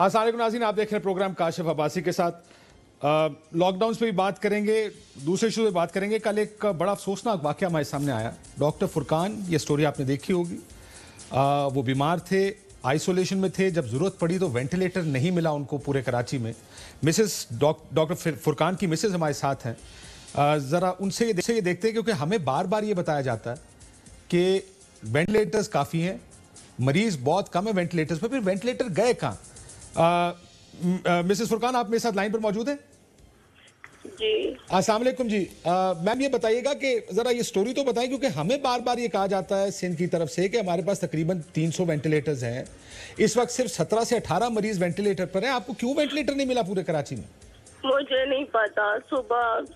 अस्सलाम वालेकुम नाज़रीन, आप देख रहे हैं प्रोग्राम काशिफ अब्बासी के साथ। लॉकडाउन पे भी बात करेंगे, दूसरे इशू पे बात करेंगे। कल एक बड़ा अफसोसनाक वाकया हमारे सामने आया। डॉक्टर फुरकान, ये स्टोरी आपने देखी होगी। वो बीमार थे, आइसोलेशन में थे। जब जरूरत पड़ी तो वेंटिलेटर नहीं मिला उनको पूरे कराची में। मिसेस डॉक्टर फुरकान की मिसेस हमारे साथ हैं। ज़रा उनसे ये देखते हैं, क्योंकि हमें बार बार ये बताया जाता है कि वेंटिलेटर्स काफ़ी हैं, मरीज बहुत कम है वेंटिलेटर्स पर, फिर वेंटिलेटर गए कहाँ? मिसेस फुरकान, आप मेरे साथ लाइन पर मौजूद हैं? जी अस्सलाम वालेकुम जी। मैम, ये बताइएगा कि जरा ये स्टोरी तो बताएं, क्योंकि हमें बार बार ये कहा जाता है सिंध की तरफ से कि हमारे पास तकरीबन 300 वेंटिलेटर्स हैं। इस वक्त सिर्फ 17 से 18 मरीज वेंटिलेटर पर हैं। आपको क्यों वेंटिलेटर नहीं मिला पूरे कराची में? मुझे नहीं पता। सुबह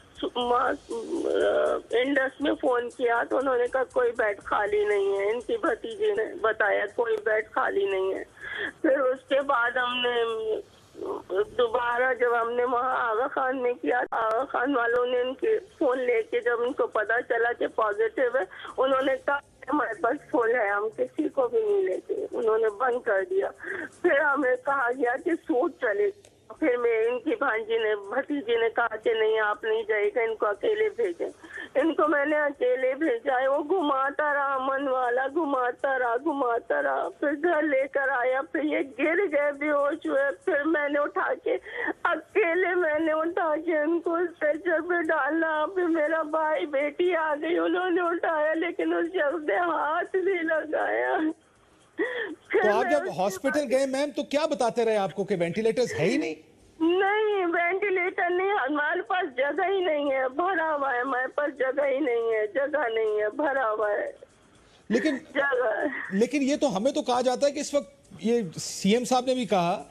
इंडस में फोन किया तो उन्होंने कहा कोई बेड खाली नहीं है। इनकी भतीजी ने बताया कोई बेड खाली नहीं है। फिर उसके बाद हमने दोबारा जब हमने वहाँ आगा खान में किया, आगा खान वालों ने इनके फोन लेके जब उनको पता चला कि पॉजिटिव है, उन्होंने कहा हमारे पास फोन है, हम किसी को भी नहीं लेते। उन्होंने बंद कर दिया। फिर हमें कहा गया कि सूट चले। फिर मैं इनकी भांजी ने भतीजी ने कहा कि नहीं आप नहीं जाएगा, इनको अकेले भेजें। इनको मैंने अकेले भेजा है। वो घुमाता रहा, मन वाला घुमाता रहा। फिर घर लेकर आया, फिर ये गिर गए, बेहोश हुए। फिर मैंने उठा के इनको स्ट्रेचर पे डाला। फिर मेरा भाई बेटी आ गई, उन्होंने उठाया, लेकिन उस शख्स ने हाथ नहीं लगाया। तो आप जब हॉस्पिटल गए मैम, तो क्या बताते रहे आपको कि वेंटिलेटर्स है ही नहीं? नहीं, वेंटिलेटर नहीं, हमारे पास जगह ही नहीं है, भरा हुआ है। हमारे पास जगह ही नहीं है, जगह नहीं है, भरा हुआ है। लेकिन ये तो हमें तो कहा जाता है कि इस वक्त ये सीएम साहब ने भी कहा,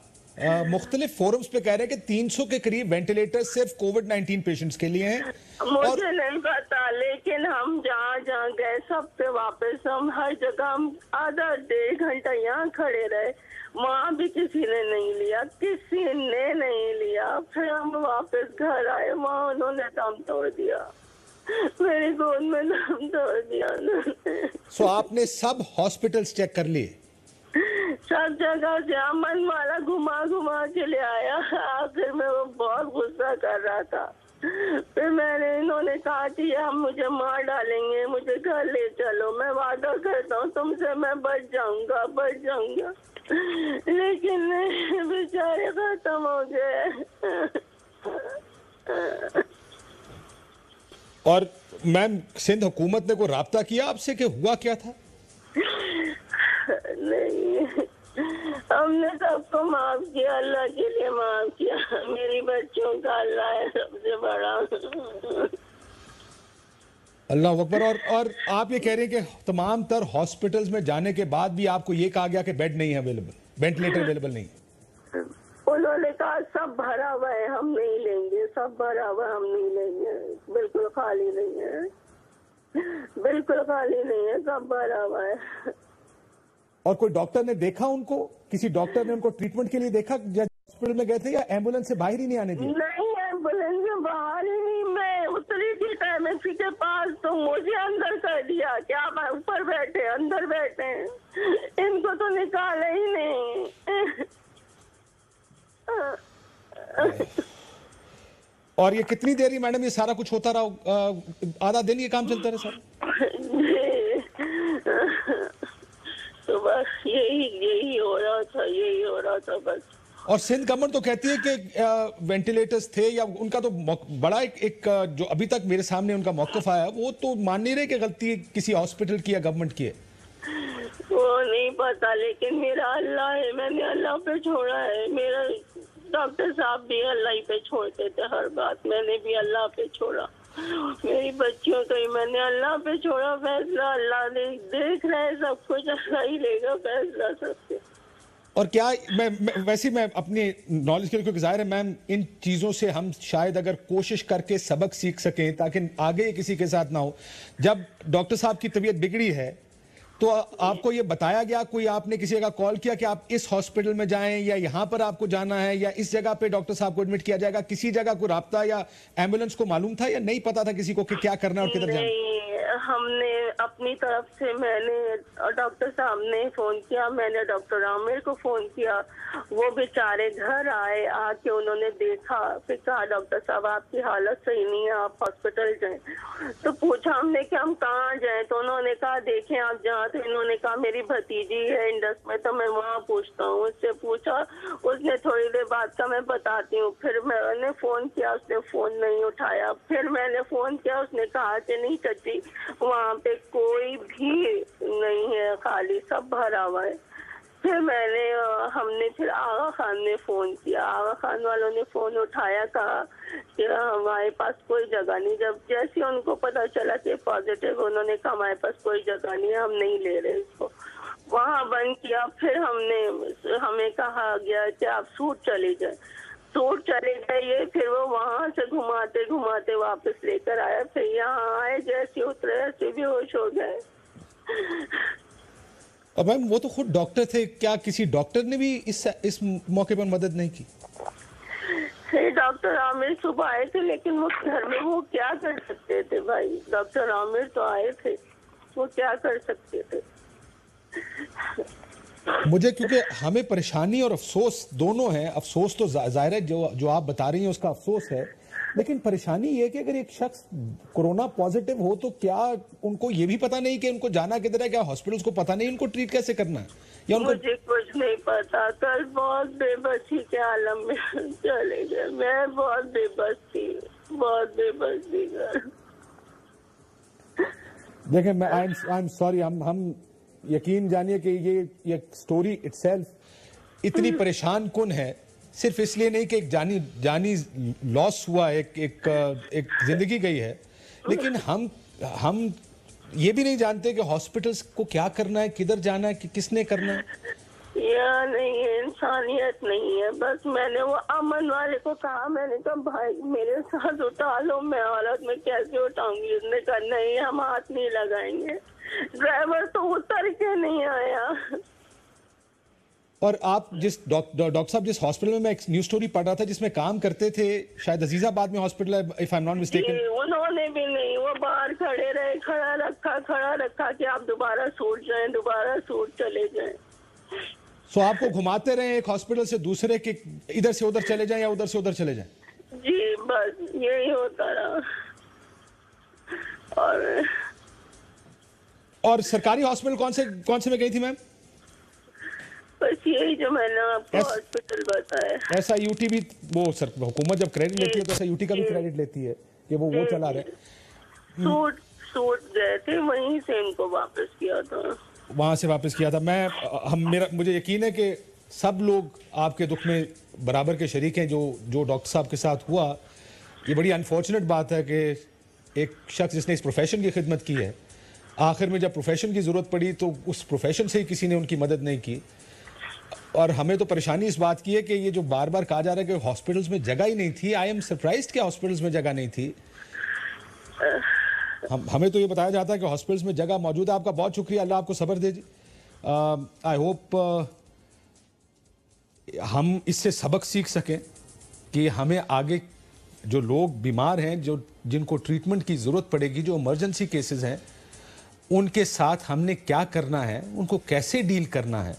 मुख्तलिफ फोरम्स पे कह रहे हैं कि 300 के करीब वेंटिलेटर सिर्फ कोविड-19 पेशेंट्स के लिए हैं। मुझे नहीं पता, लेकिन हम जहाँ गए सब पे वापस हम हर जगह हम आधा 1.5 घंटा यहाँ खड़े रहे। वहाँ भी किसी ने नहीं लिया। फिर हम वापस घर आए, वहाँ उन्होंने दम तोड़ दिया, मेरी गोद में दम तोड़ दिया। सो आपने सब हॉस्पिटल्स चेक कर लिए? सब जगह से अमन वाला घुमा के ले आया। आखिर में वो बहुत गुस्सा कर रहा था। फिर इन्होंने कहा कि हम मुझे मार डालेंगे, मुझे घर ले चलो, मैं वादा करता हूँ तुमसे मैं बच जाऊंगा। लेकिन बेचारे खत्म हो गए। और मैम, सिंध हुकूमत ने कोई राब्ता किया आपसे कि हुआ क्या था? नहीं, हमने सबको माफ किया, अल्लाह के लिए माफ किया। मेरी बच्चों का अल्लाह है सबसे बड़ा। अल्लाह अकबर। और आप ये कह रहे हैं कि तमाम तर हॉस्पिटल्स में जाने के बाद भी आपको ये कहा गया कि बेड नहीं है अवेलेबल, वेंटिलेटर अवेलेबल नहीं है? उन्होंने कहा सब भरा हुआ है, हम नहीं लेंगे, सब भरा हुआ हम नहीं लेंगे, बिल्कुल खाली नहीं है, सब भरा हुआ है। और कोई डॉक्टर ने देखा उनको? किसी डॉक्टर ने उनको ट्रीटमेंट के लिए देखा जब हॉस्पिटल में गए थे, या एम्बुलेंस से बाहर ही नहीं आने दिया? नहीं, एम्बुलेंस से बाहर ही नहीं। मैं उतरी थी टाइमेक्सी के पास तो मुझे अंदर कर दिया कि आप ऊपर बैठे, अंदर बैठे। इनको तो निकाला ही नहीं। और ये कितनी देर ही मैडम ये सारा कुछ होता रहा? आधा दिन ये काम चलता रहा सर? तो बस यही हो रहा था बस। और सिंध गवर्नमेंट तो कहती है कि वेंटिलेटर्स थे, या उनका तो बड़ा एक जो अभी तक मेरे सामने उनका मौकफ आया, वो तो मान नहीं रहे कि गलती किसी हॉस्पिटल की या गवर्नमेंट की है। वो नहीं पता, लेकिन मेरा अल्लाह है, मैंने अल्लाह पे छोड़ा है। मेरा डॉक्टर साहब भी अल्लाह ही पे छोड़ते थे हर बात, मैंने भी अल्लाह पे छोड़ा। मेरी बच्चियों को ही मैंने अल्लाह पे छोड़ा। फैसला अल्लाह ने देख रहे हैं, सब कुछ अल्लाह ही लेगा फैसला सबसे। और क्या वैसे मैं अपनी नॉलेज के लिए, क्योंकि जाहिर है मैम इन चीज़ों से हम शायद अगर कोशिश करके सबक सीख सकें ताकि आगे किसी के साथ ना हो। जब डॉक्टर साहब की तबीयत बिगड़ी है तो आपको ये बताया गया, कोई आपने किसी जगह कॉल किया कि आप इस हॉस्पिटल में जाएं, या यहाँ पर आपको जाना है, या इस जगह पे डॉक्टर साहब को एडमिट किया जाएगा? किसी जगह को राब्ता या एम्बुलेंस को मालूम था, या नहीं पता था किसी को कि क्या करना और किधर जाना? हमने अपनी तरफ से, मैंने डॉक्टर साहब ने फोन किया, मैंने डॉक्टर आमिर को फोन किया, वो बेचारे घर आए, आके उन्होंने देखा, फिर कहा डॉक्टर साहब आपकी हालत सही नहीं है, आप हॉस्पिटल जाएं। तो पूछा हमने कि हम कहाँ जाएं, तो उन्होंने कहा देखें आप जहाँ, तो इन्होंने कहा मेरी भतीजी है इंडस में, तो मैं वहाँ पूछता हूँ। उससे पूछा, उसने थोड़ी देर बाद का मैं बताती हूँ। फिर मैंने फोन किया, उसने फोन नहीं उठाया। फिर मैंने फोन किया, उसने कहा कि नहीं चाची वहाँ पे कोई भी नहीं है, खाली सब भरा हुआ है। फिर हमने फिर आगा खान ने फोन किया, आगा खान वालों ने फोन उठाया, कहा कि हमारे पास कोई जगह नहीं। जब जैसे उनको पता चला कि पॉजिटिव, उन्होंने कहा हमारे पास कोई जगह नहीं है, हम नहीं ले रहे इसको। वहाँ बंद किया। फिर हमें कहा गया कि आप सूट चले जाए, सूट चले गए। फिर वो वहाँ से घुमाते घुमाते वापस लेकर आया। फिर यहाँ आए, जैसे उतरे ऐसे बेहोश हो गए। अब मैम वो तो खुद डॉक्टर थे, क्या किसी डॉक्टर ने भी इस मौके पर मदद नहीं की? डॉक्टर आमिर सुबह आए थे, लेकिन वो घर में वो क्या कर सकते थे भाई? डॉक्टर आमिर तो आए थे, वो क्या कर सकते थे? मुझे, क्योंकि हमें परेशानी और अफसोस दोनों है। अफसोस तो जाहिर है जो आप बता रही हैं उसका अफसोस है, लेकिन परेशानी ये है कि अगर एक शख्स कोरोना पॉजिटिव हो तो क्या उनको ये भी पता नहीं कि उनको जाना किधर है? क्या हॉस्पिटल्स को पता नहीं उनको ट्रीट कैसे करना है? या उनको मुझे कुछ नहीं पता। कल बहुत बेबसी के आलम में चले गए। मैं बहुत बेबस थी, बहुत बेबस थी। देखें, मैं आई एम सॉरी, हम यकीन जानिए कि ये स्टोरी इटसेल्फ इतनी परेशान कुन है, सिर्फ इसलिए नहीं कि एक जानी लॉस हुआ, एक जिंदगी गई है, लेकिन हम ये भी नहीं जानते कि हॉस्पिटल्स को क्या करना है, किधर जाना है, कि किसने करना है। या नहीं है, इंसानियत नहीं है। बस मैंने वो अमन वाले को कहा, मैंने कहा भाई मेरे साथ उठा लो, मैं औरत में कैसे उठाऊंगी? उसने कहा नहीं हम हाथ नहीं लगाएंगे। ड्राइवर तो उतर के नहीं आया। और आप जिस डॉक्टर साहब जिस हॉस्पिटल में मैं एक न्यूज स्टोरी पढ़ रहा था जिसमें काम करते थे, शायद अजीजाबाद में हॉस्पिटल है, if I am not mistaken, उन्होंने भी नहीं, वो बाहर खड़े रहे, खड़ा रखा कि आप दोबारा सूट जाएं, दोबारा सूट चले जाएं। सो आपको घुमाते रहे एक हॉस्पिटल से दूसरे के, इधर से उधर चले जाएं या उधर से उधर चले जाएं? जी बस यही होता रहा। और सरकारी हॉस्पिटल कौन से में गई थी मैम? बस यही जो मैंने आपको हॉस्पिटल बताया। ऐसा यूटी भी वो हुकूमत जब क्रेडिट लेती है तो ऐसा यूटी का भी क्रेडिट लेती है कि वो चला रहे। सूट गए थे, वहीं से इनको वापस किया था, वहां से वापस किया था। मुझे यकीन है कि सब लोग आपके दुख में बराबर के शरीक हैं जो डॉक्टर साहब के साथ हुआ। ये बड़ी अनफॉर्चुनेट बात है कि एक शख्स जिसने इस प्रोफेशन की खिदमत की है, आखिर में जब प्रोफेशन की जरूरत पड़ी तो उस प्रोफेशन से ही किसी ने उनकी मदद नहीं की। और हमें तो परेशानी इस बात की है कि ये जो बार बार कहा जा रहा है कि हॉस्पिटल्स में जगह ही नहीं थी। आई एम सरप्राइज्ड कि हॉस्पिटल्स में जगह नहीं थी। हमें तो ये बताया जाता है कि हॉस्पिटल्स में जगह मौजूद है। आपका बहुत शुक्रिया, अल्लाह आपको सब्र दे जी। आई होप हम इससे सबक सीख सकें कि हमें आगे जो लोग बीमार हैं, जिनको ट्रीटमेंट की जरूरत पड़ेगी, जो इमरजेंसी केसेस हैं, उनके साथ हमने क्या करना है, उनको कैसे डील करना है।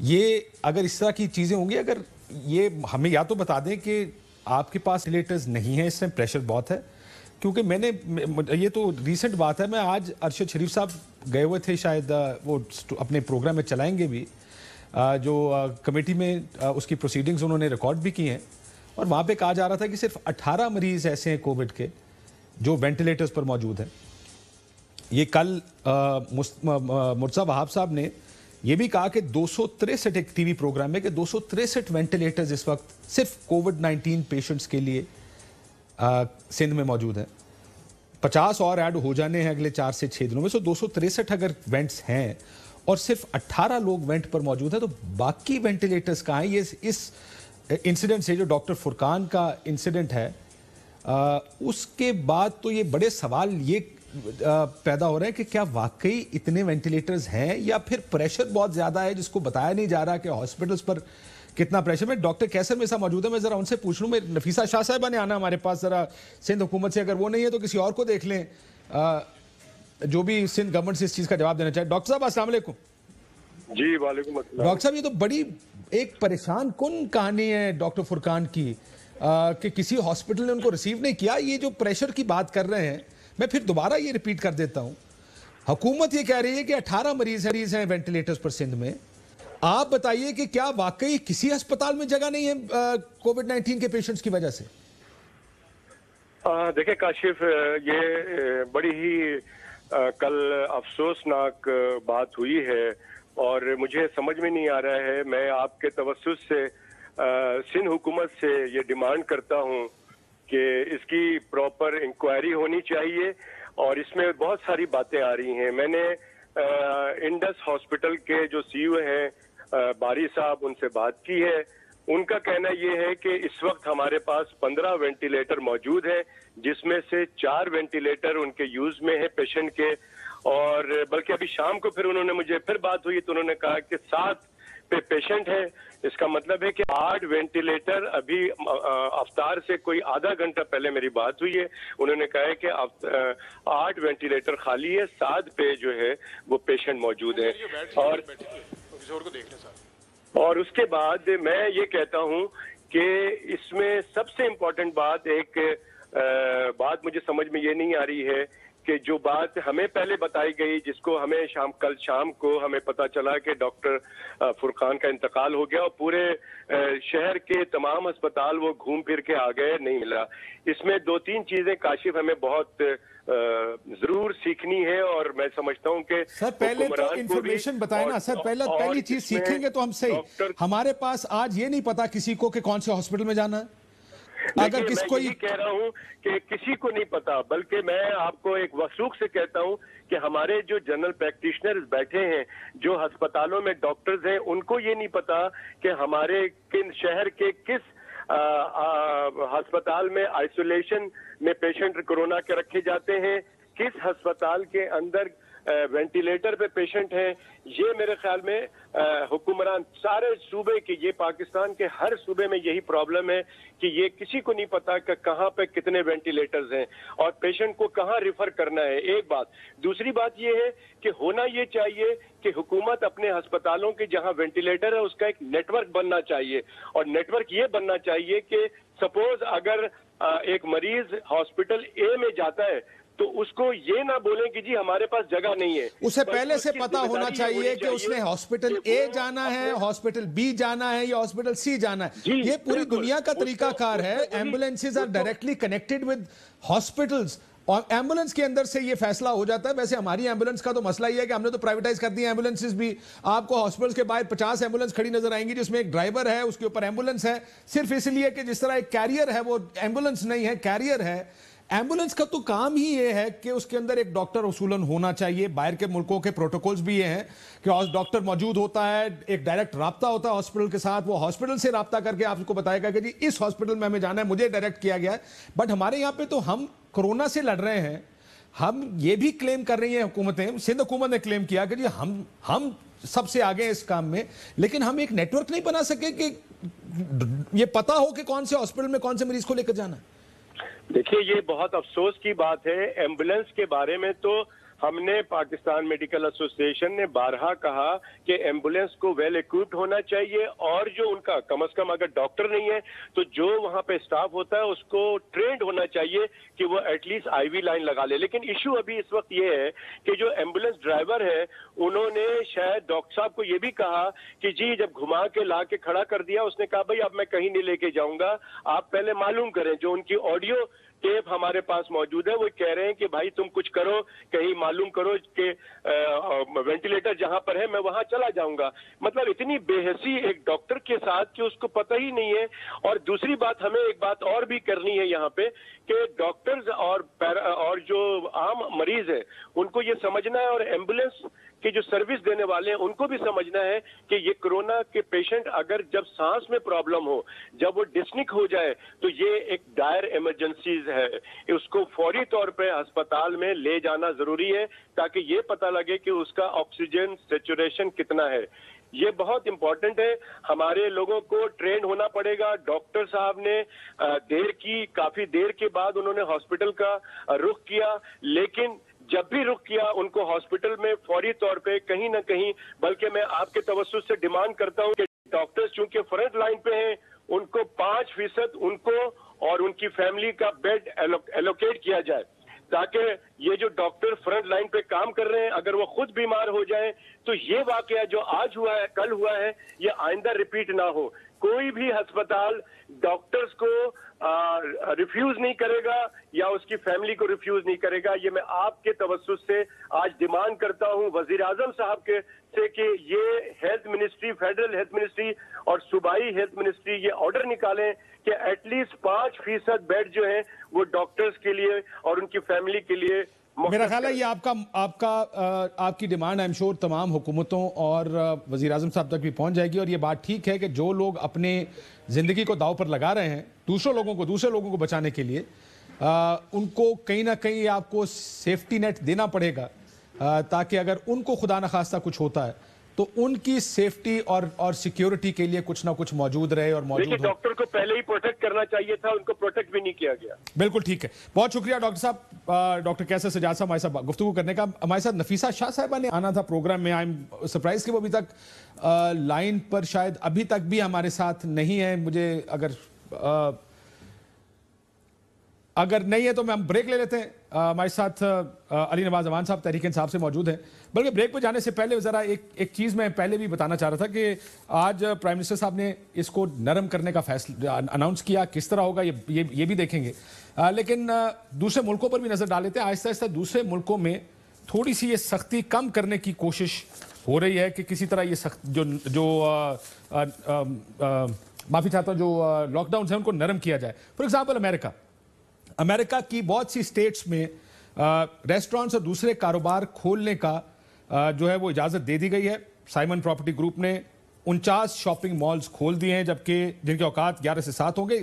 ये अगर इस तरह की चीजें होंगी, अगर ये हमें या तो बता दें कि आपके पास वेंटिलेटर्स नहीं है, इसमें प्रेशर बहुत है, क्योंकि ये तो रीसेंट बात है। मैं आज अरशद शरीफ साहब गए हुए थे, शायद वो अपने प्रोग्राम में चलाएंगे भी, जो कमेटी में उसकी प्रोसीडिंग्स उन्होंने रिकॉर्ड भी की हैं, और वहाँ पे कहा जा रहा था कि सिर्फ 18 मरीज ऐसे हैं कोविड के जो वेंटिलेटर्स पर मौजूद हैं। ये कल मुर्तज़ा वहाब साहब ने ये भी कहा कि 263 एक टीवी प्रोग्राम में कि 263 वेंटिलेटर्स इस वक्त सिर्फ कोविड-19 पेशेंट्स के लिए सिंध में मौजूद हैं। 50 और ऐड हो जाने हैं अगले 4 से 6 दिनों में। 263 अगर वेंट्स हैं और सिर्फ 18 लोग वेंट पर मौजूद हैं, तो बाकी वेंटिलेटर्स कहाँ हैं? ये इस इंसिडेंट से, जो डॉक्टर फुरकान का इंसिडेंट है, उसके बाद तो ये बड़े सवाल ये पैदा हो रहे हैं कि क्या वाकई इतने वेंटिलेटर्स हैं या फिर प्रेशर बहुत ज्यादा है जिसको बताया नहीं जा रहा कि हॉस्पिटल्स पर कितना प्रेशर। में डॉक्टर कैसर मेसा मौजूद है, मैं जरा उनसे पूछ लूं। मैं नफीसा शाह साहिबा ने आना हमारे पास, जरा सिंध हुकूमत से, अगर वो नहीं है तो किसी और को देख लें। जो भी सिंध गवर्नमेंट से इस चीज का जवाब देना चाहे। डॉक्टर साहब अस्सलाम वालेकुम। जी वालेकुम अस्सलाम। डॉक्टर साहब, ये तो बड़ी एक परेशान कुन कहानी है डॉक्टर फुरकान की, कि किसी हॉस्पिटल ने उनको रिसीव नहीं किया। ये जो प्रेशर की बात कर रहे हैं, मैं फिर दोबारा ये रिपीट कर देता हूं। हुकूमत ये कह रही है कि 18 मरीज हैं वेंटिलेटर्स पर सिंध में। आप बताइए कि क्या वाकई किसी अस्पताल में जगह नहीं है कोविड-19 के पेशेंट्स की वजह से? देखिए काशिफ, ये बड़ी ही कल अफसोसनाक बात हुई है और मुझे समझ में नहीं आ रहा है। मैं आपके तवस्सुस से सिंध हुकूमत से ये डिमांड करता हूँ कि इसकी प्रॉपर इंक्वायरी होनी चाहिए और इसमें बहुत सारी बातें आ रही हैं। मैंने इंडस हॉस्पिटल के जो सीईओ हैं बारी साहब, उनसे बात की है। उनका कहना ये है कि इस वक्त हमारे पास 15 वेंटिलेटर मौजूद है, जिसमें से 4 वेंटिलेटर उनके यूज में है पेशेंट के, और बल्कि अभी शाम को फिर उन्होंने मुझे फिर बात हुई तो उन्होंने कहा कि 7 पे पेशेंट है। इसका मतलब है कि 8 वेंटिलेटर, अभी अफ्तार से कोई आधा घंटा पहले मेरी बात हुई है, उन्होंने कहा है कि 8 वेंटिलेटर खाली है, 7 पे जो है वो पेशेंट मौजूद है। और उसके बाद मैं ये कहता हूं कि इसमें सबसे इम्पोर्टेंट बात, एक बात मुझे समझ में ये नहीं आ रही है कि जो बात हमें पहले बताई गई, जिसको हमें कल शाम को हमें पता चला कि डॉक्टर फुरकान का इंतकाल हो गया और पूरे शहर के तमाम अस्पताल वो घूम फिर के आ गए, नहीं मिला। इसमें 2-3 चीजें काशिफ हमें बहुत जरूर सीखनी है और मैं समझता हूं कि सर पहले तो इंफॉर्मेशन बताए ना सर। पहली चीज सीखेंगे तो हम सही। हमारे पास आज ये नहीं पता किसी को कि कौन से हॉस्पिटल में जाना है। अगर किसको मैं कह रहा हूं कि किसी को नहीं पता, बल्कि मैं आपको एक वसूख से कहता हूं कि हमारे जो जनरल प्रैक्टिशनर्स बैठे हैं, जो अस्पतालों में डॉक्टर्स हैं, उनको ये नहीं पता कि हमारे किन शहर के किस अस्पताल में आइसोलेशन में पेशेंट कोरोना के रखे जाते हैं, किस अस्पताल के अंदर वेंटिलेटर पे पेशेंट हैं। ये मेरे ख्याल में हुक्मरान सारे सूबे के, ये पाकिस्तान के हर सूबे में यही प्रॉब्लम है कि ये किसी को नहीं पता कि कहाँ पे कितने वेंटिलेटर्स हैं और पेशेंट को कहाँ रिफर करना है। एक बात। दूसरी बात ये है कि होना ये चाहिए कि हुकूमत अपने अस्पतालों के जहाँ वेंटिलेटर है उसका एक नेटवर्क बनना चाहिए, और नेटवर्क ये बनना चाहिए कि सपोज अगर एक मरीज हॉस्पिटल ए में जाता है तो उसको ये ना बोलें कि जी हमारे पास जगह नहीं है। उसे पहले से पता होना चाहिए कि उसने हॉस्पिटल ए जाना है, हॉस्पिटल बी जाना है या हॉस्पिटल सी जाना है। ये पूरी दुनिया का तरीकाकार है। Ambulances are directly connected with hospitals और एम्बुलेंस के अंदर से ये फैसला हो जाता है। वैसे हमारी एम्बुलेंस का तो मसला ही है कि हमने तो प्राइवेटाइज कर दी एम्बुलेंसेज भी। आपको हॉस्पिटल्स के बाहर 50 एम्बुलेंस खड़ी नजर आएंगी जिसमें एक ड्राइवर है, उसके ऊपर एम्बुलेंस है, सिर्फ इसलिए कि जिस तरह एक कैरियर है वो एम्बुलेंस नहीं है, कैरियर है। एम्बुलेंस का तो काम ही ये है कि उसके अंदर एक डॉक्टर उसूलन होना चाहिए। बाहर के मुल्कों के प्रोटोकॉल्स भी ये हैं कि डॉक्टर मौजूद होता है, एक डायरेक्ट राब्ता होता है हॉस्पिटल के साथ, वो हॉस्पिटल से राब्ता करके आपको बताएगा कि जी इस हॉस्पिटल में हमें जाना है, मुझे डायरेक्ट किया गया है। बट हमारे यहाँ पे तो हम कोरोना से लड़ रहे हैं, हम ये भी क्लेम कर रही हैं हुकूमतें, सिंध हुकूमत ने क्लेम किया कि जी हम सबसे आगे हैं इस काम में, लेकिन हम एक नेटवर्क नहीं बना सके कि ये पता हो कि कौन से हॉस्पिटल में कौन से मरीज को लेकर जाना है। देखिए, ये बहुत अफसोस की बात है। एम्बुलेंस के बारे में तो हमने, पाकिस्तान मेडिकल एसोसिएशन ने बारहा कहा कि एम्बुलेंस को वेल इक्विप्ड होना चाहिए और जो उनका कम से कम अगर डॉक्टर नहीं है तो जो वहां पे स्टाफ होता है उसको ट्रेंड होना चाहिए कि वो एटलीस्ट आईवी लाइन लगा ले। लेकिन इशू अभी इस वक्त ये है कि जो एम्बुलेंस ड्राइवर है उन्होंने शायद डॉक्टर साहब को ये भी कहा कि जी जब घुमा के ला के खड़ा कर दिया, उसने कहा भाई अब मैं कहीं नहीं लेके जाऊंगा, आप पहले मालूम करें। जो उनकी ऑडियो टेप हमारे पास मौजूद है वो कह रहे हैं कि भाई तुम कुछ करो, कहीं मालूम करो कि वेंटिलेटर जहां पर है मैं वहां चला जाऊंगा। मतलब इतनी बेहसी एक डॉक्टर के साथ कि उसको पता ही नहीं है। और दूसरी बात, हमें एक बात और भी करनी है यहाँ पे कि डॉक्टर्स और जो आम मरीज है उनको ये समझना है, और एम्बुलेंस कि जो सर्विस देने वाले हैं उनको भी समझना है कि ये कोरोना के पेशेंट अगर जब सांस में प्रॉब्लम हो, जब वो डिस्निक हो जाए, तो ये एक डायर इमरजेंसीज है, उसको फौरी तौर पे अस्पताल में ले जाना जरूरी है ताकि ये पता लगे कि उसका ऑक्सीजन सैचुरेशन कितना है। ये बहुत इंपॉर्टेंट है। हमारे लोगों को ट्रेन होना पड़ेगा। डॉक्टर साहब ने काफी देर के बाद उन्होंने हॉस्पिटल का रुख किया, लेकिन जब भी रुक किया उनको हॉस्पिटल में फौरी तौर पे कहीं ना कहीं, बल्कि मैं आपके तवज्जुह से डिमांड करता हूं कि डॉक्टर्स चूंकि फ्रंट लाइन पे हैं, उनको 5% उनको और उनकी फैमिली का बेड एलोकेट किया जाए, ताकि ये जो डॉक्टर फ्रंट लाइन पे काम कर रहे हैं अगर वो खुद बीमार हो जाए तो ये वाकया जो आज हुआ है, कल हुआ है, ये आइंदा रिपीट ना हो। कोई भी अस्पताल डॉक्टर्स को रिफ्यूज नहीं करेगा या उसकी फैमिली को रिफ्यूज नहीं करेगा। ये मैं आपके तवज्जुह से आज डिमांड करता हूं वजीर आजम साहब के से कि ये health ministry, federal health ministry और सूबाई हेल्थ मिनिस्ट्री ये ऑर्डर निकालें कि एटलीस्ट 5% बेड जो है वो डॉक्टर्स के लिए और उनकी फैमिली के लिए। मेरा ख्याल है ये आपकी डिमांड आई एम श्योर तमाम हुकूमतों और वजीर आजम साहब तक भी पहुंच जाएगी। और ये बात ठीक है कि जो लोग अपने जिंदगी को दाव पर लगा रहे हैं दूसरे लोगों को बचाने के लिए, उनको कहीं ना कहीं आपको सेफ्टी नेट देना पड़ेगा, ताकि अगर उनको खुदा न खास्ता कुछ होता है तो उनकी सेफ्टी और सिक्योरिटी के लिए कुछ ना कुछ मौजूद रहे और मौजूद हो। डॉक्टर को पहले ही प्रोटेक्ट करना चाहिए था, उनको प्रोटेक्ट भी नहीं किया गया। बिल्कुल ठीक है, बहुत शुक्रिया डॉक्टर साहब, डॉक्टर कैसर सजाद साहब हमारे साथ गुफ्तगू करने का। हमारे साथ नफीसा शाह साहिबा ने आना था प्रोग्राम में। आई एम सरप्राइज कि वो अभी तक लाइन पर शायद अभी तक भी हमारे साथ नहीं है। मुझे अगर नहीं है तो हम ब्रेक ले लेते हैं। हमारे साथ अली नवाज अमान साहब तहरीक इंसाफ से मौजूद हैं। बल्कि ब्रेक पर जाने से पहले जरा एक चीज मैं पहले भी बताना चाह रहा था कि आज प्राइम मिनिस्टर साहब ने इसको नरम करने का फैसला अनाउंस किया। किस तरह होगा ये भी देखेंगे, लेकिन दूसरे मुल्कों पर भी नजर डाल लेते हैं। आहिस्ता आहिस्ता दूसरे मुल्कों में थोड़ी सी ये सख्ती कम करने की कोशिश हो रही है कि किसी तरह ये सख्त जो माफी चाहता हूं, जो लॉकडाउन है उनको नरम किया जाए। फॉर एग्जाम्पल अमेरिका की बहुत सी स्टेट्स में रेस्टोरेंट्स और दूसरे कारोबार खोलने का जो है वो इजाजत दे दी गई है। साइमन प्रॉपर्टी ग्रुप ने 49 शॉपिंग मॉल्स खोल दिए हैं, जबकि जिनके औकात 11 से 7 होंगे।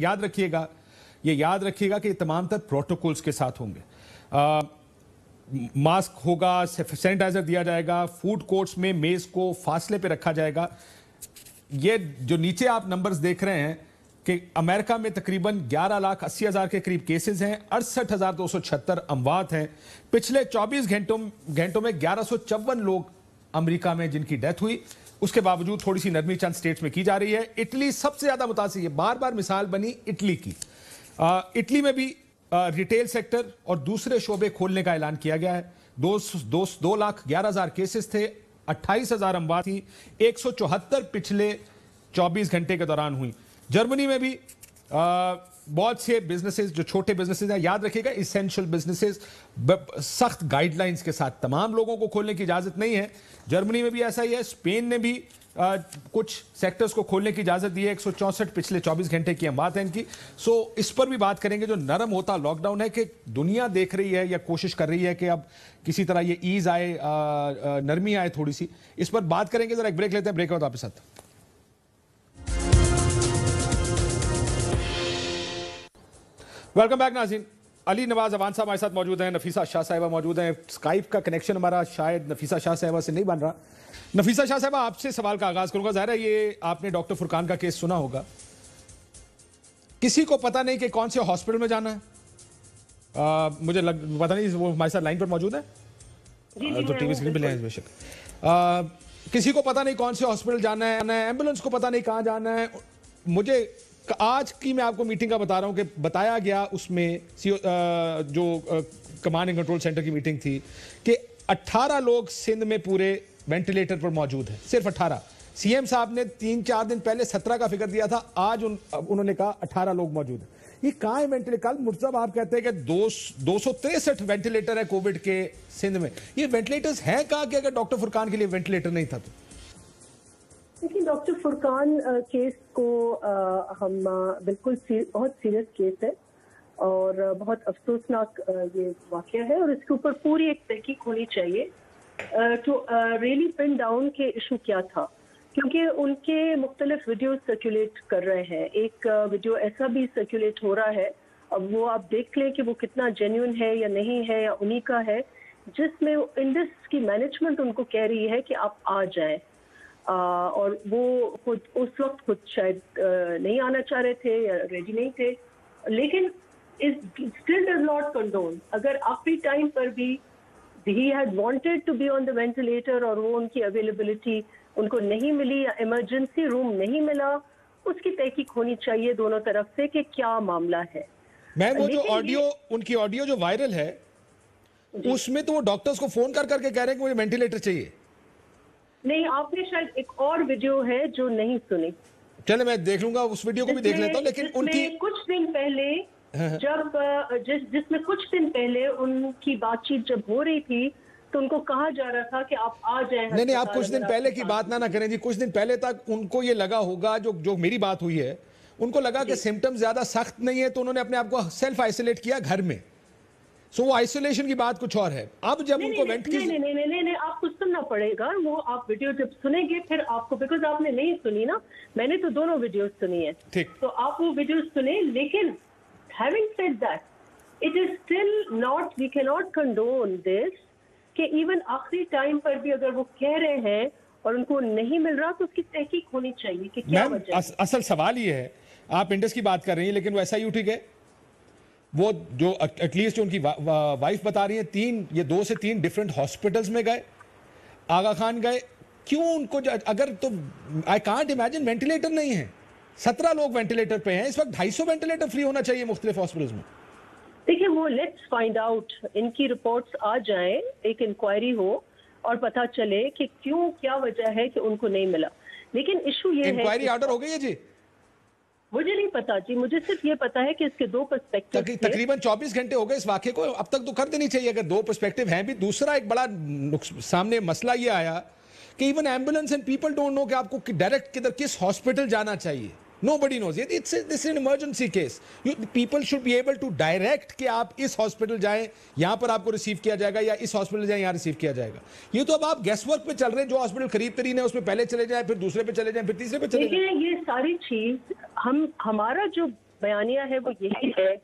याद रखिएगा कि ये तमाम तर प्रोटोकॉल्स के साथ होंगे। मास्क होगा, सैनिटाइजर दिया जाएगा, फूड कोर्ट्स में मेज को फासले पे रखा जाएगा। ये जो नीचे आप नंबर्स देख रहे हैं कि अमेरिका में तकरीबन 11,80,000 के करीब केसेस हैं, 68,276 अमवात हैं। पिछले 24 घंटों में 1154 लोग अमेरिका में जिनकी डेथ हुई। उसके बावजूद थोड़ी सी नरमी चंद स्टेट्स में की जा रही है। इटली सबसे ज्यादा मुतासिर, ये बार बार मिसाल बनी इटली की। इटली में भी रिटेल सेक्टर और दूसरे शोबे खोलने का ऐलान किया गया है। 2,11,000 केसेस थे, 28,000 अमवात थी, 174 पिछले 24 घंटे के दौरान हुई। जर्मनी में भी बहुत से बिजनेसेस, जो छोटे बिजनेसेस हैं, याद रखिएगा इसेंशियल बिजनेसेस, सख्त गाइडलाइंस के साथ तमाम लोगों को खोलने की इजाजत नहीं है। जर्मनी में भी ऐसा ही है। स्पेन ने भी कुछ सेक्टर्स को खोलने की इजाजत दी है। 164 पिछले 24 घंटे की हम बात है इनकी। सो इस पर भी बात करेंगे। जो नरम होता लॉकडाउन है कि दुनिया देख रही है या कोशिश कर रही है कि अब किसी तरह ये ईज आए, नरमी आए थोड़ी सी, इस पर बात करेंगे। जरा एक ब्रेक लेते हैं, ब्रेक बाद आपके साथ। वेलकम बैक नाज़रीन। अली नवाज अवान साहब हमारे साथ मौजूद हैं, नफीसा शाह साहिबा मौजूद हैं। स्काइप का कनेक्शन हमारा शायद नफीसा शाह साहिबा से नहीं बन रहा। नफीसा शाह साहिबा, आपसे सवाल का आगाज करूंगा। ज़ाहिर है ये आपने डॉक्टर फुरकान का केस सुना होगा। किसी को पता नहीं कि कौन से हॉस्पिटल में जाना है। मुझे पता नहीं, वो हमारे साथ लाइन पर मौजूद है तो टीवी स्क्रीन पर ले बेशक। किसी को पता नहीं कौन से हॉस्पिटल जाना है, एम्बुलेंस को पता नहीं कहाँ जाना है। मुझे आज की मैं आपको मीटिंग का बता रहा हूं कि बताया गया उसमें जो कमांड एंड कंट्रोल सेंटर की मीटिंग थी कि 18 लोग सिंध में पूरे वेंटिलेटर पर मौजूद हैं, सिर्फ 18। सीएम साहब ने 3-4 दिन पहले 17 का फिगर दिया था, आज उन्होंने कहा 18 लोग मौजूद हैं। ये कहां है वेंटिलेटर? कल मुर्तज़ा आप कहते हैं कि 263 वेंटिलेटर है कोविड के सिंध में। ये वेंटिलेटर्स हैं कहां कि अगर डॉक्टर फुरकान के लिए वेंटिलेटर नहीं था तो? देखिए, डॉक्टर फुरकान केस को हम बिल्कुल बहुत सीरियस केस है और बहुत अफसोसनाक ये वाकया है और इसके ऊपर पूरी एक तहकीक होनी चाहिए टू रियली पिन डाउन के इशू क्या था, क्योंकि उनके मुख्तलिफ वीडियो सर्कुलेट कर रहे हैं। एक वीडियो ऐसा भी सर्कुलेट हो रहा है, अब वो आप देख लें कि वो कितना जेन्युइन है या नहीं है या उन्हीं का है, जिसमें इंडस की मैनेजमेंट उनको कह रही है कि आप आ जाएं। और वो खुद उस वक्त शायद नहीं आना चाह रहे थे या रेडी नहीं थे। लेकिन is still does not condone. अगर आखिरी टाइम पर भी he had wanted to be on the ventilator और वो उनकी अवेलेबिलिटी उनको नहीं मिली या इमरजेंसी रूम नहीं मिला, उसकी तहकीक होनी चाहिए दोनों तरफ से कि क्या मामला है। मैम वो जो ऑडियो उनकी ऑडियो जो वायरल है उसमें तो वो डॉक्टर्स को फोन कर करके कह रहे हैं कि मुझे वेंटिलेटर चाहिए। नहीं, आपने शायद एक और वीडियो है जो नहीं सुनी। चले मैं देख लूंगा, उस वीडियो को भी देख लेता हूँ। लेकिन उनकी कुछ दिन पहले जब जिसमें कुछ दिन पहले उनकी बातचीत जब हो रही थी तो उनको कहा जा रहा था कि आप आ जाएं। नहीं आप कुछ दिन पहले की बात ना करें जी। कुछ दिन पहले तक उनको ये लगा होगा, जो मेरी बात हुई है, उनको लगा कि सिम्टम्स ज्यादा सख्त नहीं है तो उन्होंने अपने आप को सेल्फ आइसोलेट किया घर में। सो वो आइसोलेशन की बात कुछ और है। अब जब उनको वेंट की नहीं आपको सुनना पड़ेगा। वो आप वीडियो जब सुनेंगे फिर आपको, बिकॉज आपने नहीं सुनी ना, मैंने तो दोनों वीडियो सुनी है, ठीक, तो आप वो वीडियो सुने। लेकिन having said that, it is still not, we can not condone this कि इवन आखिरी टाइम पर भी अगर वो कह रहे हैं और उनको नहीं मिल रहा तो उसकी तहकीक होनी चाहिए कि क्या वजह है। असल सवाल ये है, आप इंडस की बात कर रही हैं लेकिन वो ऐसा ही ठीक है। वो जो एटलीस्ट उनकी वाइफ बता रही है, ये 2 से 3 डिफरेंट हॉस्पिटल्स में गए, आगा खान गए। क्यों उनको अगर तो आई कांट इमेजिन वेंटिलेटर नहीं है। 17 लोग वेंटिलेटर पे हैं इस वक्त। 250 वेंटिलेटर फ्री होना चाहिए मुख्तलिफ हॉस्पिटल्स में। देखिए वो लेट्स फाइंड आउट, इनकी रिपोर्ट्स आ जाएं, एक इंक्वायरी हो और पता चले कि क्यों, क्या वजह है कि उनको नहीं मिला। लेकिन इशू ये है, इंक्वायरी ऑर्डर हो गई है जी? मुझे नहीं पता जी, मुझे सिर्फ ये पता है कि इसके 2 पर्सपेक्टिव तकरीबन 24 घंटे हो गए इस वाक़े को। अब तक तो कर देनी चाहिए अगर 2 पर्सपेक्टिव हैं भी। दूसरा एक बड़ा सामने मसला ये आया कि even ambulance and people don't know कि आपको डायरेक्ट किस हॉस्पिटल जाना चाहिए। Nobody knows. This is an emergency case. People should be able to direct कि आप इस हॉस्पिटल जाएं, यहां पर आपको रिसीव किया जाएगा, या इस हॉस्पिटल जाएं, यहां रिसीव किया जाएगा। ये तो अब आप गेस्ट वर्क पे चल रहे हैं। जो हॉस्पिटल करीब तरीन है उसमें पहले चले जाएं, फिर दूसरे पे चले जाएं, फिर तीसरे पे चले जाएं। ये सारी चीज हमारा जो बयानिया है वो यही है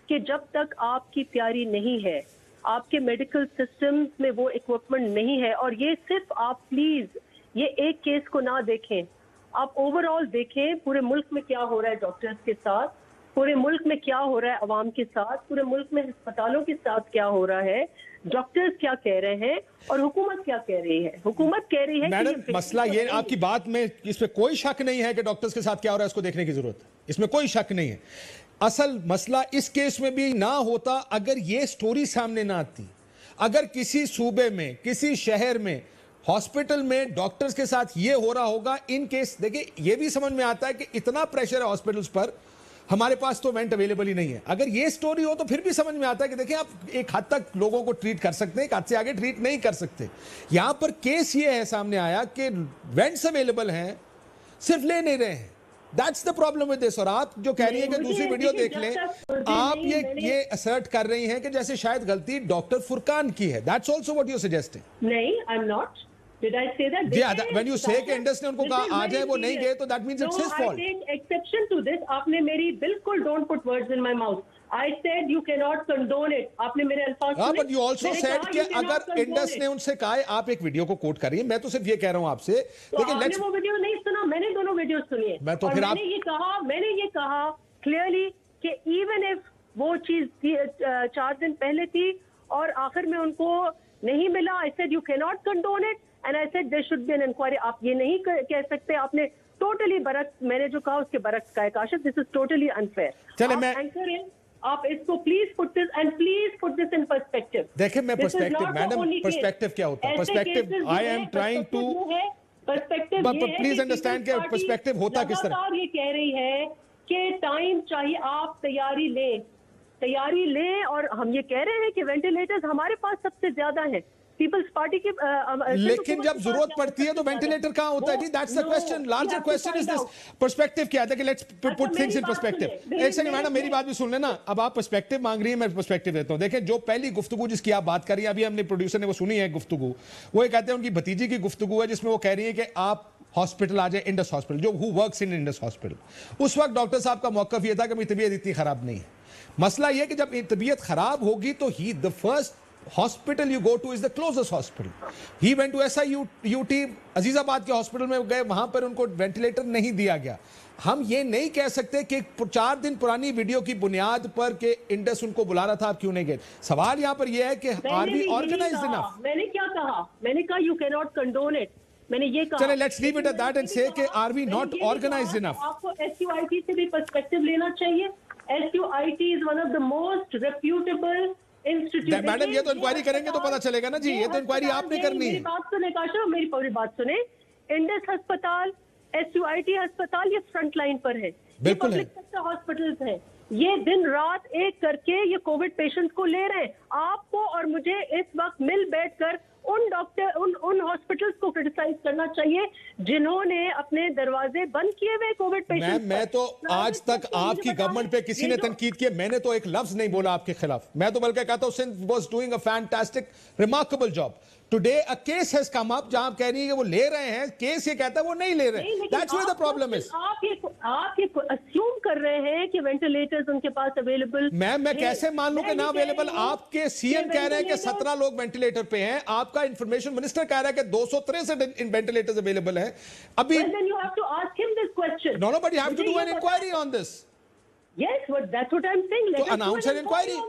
कि जब तक आपकी तैयारी नहीं है, आपके मेडिकल सिस्टम में वो इक्विपमेंट नहीं है, और ये सिर्फ आप प्लीज ये एक केस को ना देखें, आप ओवरऑल देखें पूरे मुल्क में क्या हो रहा है डॉक्टर्स के साथ, पूरे मुल्क में क्या हो रहा है अवाम के साथ, पूरे मुल्क में अस्पतालों के साथ क्या हो रहा है, डॉक्टर्स क्या कह रहे हैं और हुकूमत क्या कह रही है। हुकूमत कह रही है मैडम मसला ये, आपकी बात में इसमें कोई शक नहीं है कि डॉक्टर्स के साथ क्या हो रहा है इसको देखने की जरूरत है, इसमें कोई शक नहीं है। असल मसला इस केस में भी ना होता अगर ये स्टोरी सामने ना आती। अगर किसी सूबे में, किसी शहर में, हॉस्पिटल में डॉक्टर्स के साथ ये हो रहा होगा, इन केस देखिए ये भी समझ में आता है कि इतना प्रेशर है हॉस्पिटल्स पर, हमारे पास तो वेंट अवेलेबल ही नहीं है। अगर ये स्टोरी हो तो फिर भी समझ में आता है कि देखिए आप एक हद तक लोगों को ट्रीट कर सकते हैं, एक हद से आगे ट्रीट नहीं कर सकते। यहां पर केस ये है सामने आया कि वेंट्स अवेलेबल हैं, सिर्फ ले नहीं रहे हैं। That's the problem with this. और आप जो कह रही है कि दूसरी वीडियो देख लें, आप ये असर्ट कर रही हैं कि जैसे शायद गलती डॉक्टर फुरकान की है। That's also what you suggesting. नहीं, I am not. Did I say that? Yeah, when you say कि इंडस ने उनको कहा आ जाए, वो नहीं गए, तो that means it's his fault. I take exception to this. आपने मेरी बिल्कुल don't put words in my mouth. I said you cannot condone it. आपने मेरे अल्फाज सुने? But you also said कि अगर इंडस ने उनसे कहा, आप एक वीडियो को कोट कर रही हैं, मैं तो सिर्फ ये कह रहा हूं आपसे। लेकिन आपने वो वीडियो नहीं सुना, मैंने दोनों वीडियो सुनी है। मैं तो फिर मैंने ये कहा क्लियरली कि इवन इफ वो चीज 4 दिन पहले थी और आखिर में उनको नहीं मिला, I said you cannot condone it. And I said there should be an inquiry. आप ये नहीं कह सकते, आपने टोटली बरक्स, मैंने जो कहा उसके बरक्स का है। Kashif, this is totally unfair. चले मैं एंकर हैं, आप इसको please put this and please put this in perspective. देखिए मैं पर्सपेक्टिव, मैडम पर्सपेक्टिव क्या होता है? Perspective I am trying to perspective, but please understand कि पर्सपेक्टिव होता किस तरह। ये कह रही है कि टाइम चाहिए, आप तैयारी लें, और हम ये कह रहे हैं कि वेंटिलेटर्स हमारे पास सबसे ज्यादा है पीपल्स पार्टी के। लेकिन जब जरूरत पड़ती है तो वेंटिलेटर कहां होता है जी? That's the question. Larger question is this, perspective क्या है कि let's put things in perspective. एक सेकंड मैडम, मेरी बात भी सुन लेना। अब आप पर्सपेक्टिव मांग रही है, मैं पर्सपेक्टिव देता हूं। देखें, जो पहली गुफ्तगू जिसकी आप बात कर रही हैं, अभी हमने प्रोड्यूसर ने वो सुनी है गुफ्तगू, वो ये कहते हैं उनकी भतीजी की गुफ्तगू है जिसमें वो कह रही है कि आप हॉस्पिटल आ जाए, इंडस हॉस्पिटल, जो who works in Indus hospital. उस वक्त डॉक्टर साहब का मौकफ ये था कि मेरी तबीयत इतनी खराब नहीं है। मसला यह कि जब तबीयत खराब होगी तो ही the first hospital you go to is the closest hospital. He went to SIUT, Azizabad के हॉस्पिटल में गए, वहां पर उनको वेंटिलेटर नहीं दिया गया. हम ये नहीं कह सकते कि 4 दिन पुरानी वीडियो की बुनियाद पर कि इंडस उनको बुला रहा था, आप क्यों नहीं गए. सवाल यहाँ पर यह है कि आर वी ऑर्गेनाइज्ड इनफ. मैंने क्या कहा? मैंने कहा you can not condone it. मैंने ये कहा. चले let's leave it at that end से कि are we not organised enough. आपको SUIT से भी पर्सपेक्टिव लेना चाहिए. SUIT is one of the most reputable institute. Madam ये तो इंक्वायरी करेंगे तो पता चलेगा ना जी. ये तो इंक्वायरी आपने करनी है. मेरी बात सुने काशा, मेरी पूरी बात सुने. इंडस अस्पताल, SUIT अस्पताल, ये फ्रंट लाइन पर है. बिल्कुल है. हॉस्पिटल्स हैं. ये दिन रात एक करके ये कोविड पेशेंट्स को ले रहे हैं. आपको और मुझे इस वक्त मिल बैठकर उन डॉक्टर उन हॉस्पिटल्स को क्रिटिसाइज करना चाहिए जिन्होंने अपने दरवाजे बंद किए हुए कोविड पेशेंट्स. मैं तो आज तक आपकी गवर्नमेंट पे किसी ने तनकीद की, मैंने तो एक लफ्ज नहीं बोला आपके खिलाफ. मैं तो बल्कि कहता हूं Sindh was doing a fantastic remarkable job. Today a case has come up जहां आप कह रही है कि वो ले रहे हैं. केस ये कहता है वो नहीं ले रहे. That's where the problem is. आप ये अस्यूम कर रहे हैं कि वेंटिलेटर्स उनके पास अवेलेबल. मैं कैसे मान लूं कि ना अवेलेबल. आपके सीएम कह रहे हैं कि 17 लोग वेंटिलेटर पे हैं. आपका इंफॉर्मेशन मिनिस्टर कह रहा है कि 263 वेंटिलेटर्स अवेलेबल हैं अभी. Then you have to ask him this question. No, but you have to do an inquiry on this. Yes, but that's what I'm saying. To announce an inquiry.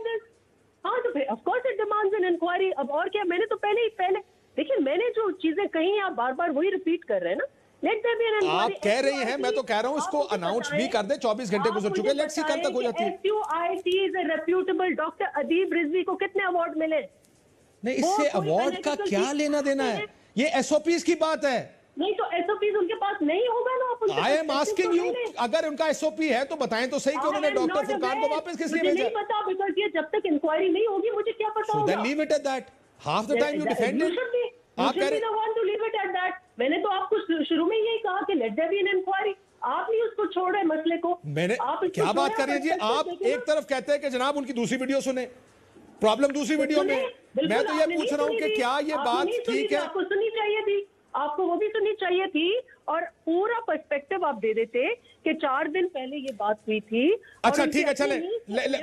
हाँ, तो of course it demands an inquiry. अब और क्या, मैंने तो पहले देखिए, मैंने जो चीजें कही आप बार बार वही रिपीट कर रहे हैं ना. Let there be an inquiry. आप कह रही हैं, मैं तो कह रहा हूं इसको अनाउंस भी कर दे. 24 घंटे गुजर चुके. लेट्स सी कब तक हो जाती है. SUIT is a reputable. Doctor Adeeb Rizvi को कितने अवार्ड मिले? नहीं, इससे अवार्ड का क्या लेना देना है. ये SOPs की बात है. नहीं तो SOPs उनके पास नहीं होगा ना. आप आई एम आस्किंग यू, अगर उनका SOP है तो बताएं तो सही कि उन्होंने डॉक्टर फुरकान को वापस किस लिए भेजा. नहीं पता, बिकॉज़ ये जब तक इंक्वायरी नहीं होगी मुझे क्या पता होगा. Then leave it at that. Half the time you defend it. आप कह रहे हैं want to leave it at that. मैंने तो आपको शुरू में यही कहा कि let there be an inquiry. आप नहीं उसको छोड़ रहे मसले को. मैंने क्या बात कर रही है जी. आप एक तरफ कहते हैं कि जनाब उनकी दूसरी वीडियो सुने, प्रॉब्लम दूसरी वीडियो में. मैं तो ये पूछ रहा हूं कि क्या ये बात ठीक है. आपको सुननी चाहिए थी, आपको वो भी सुननी चाहिए थी और पूरा पर्सपेक्टिव आप दे देते कि 4 दिन पहले ये बात हुई थी. अच्छा ठीक है, चले.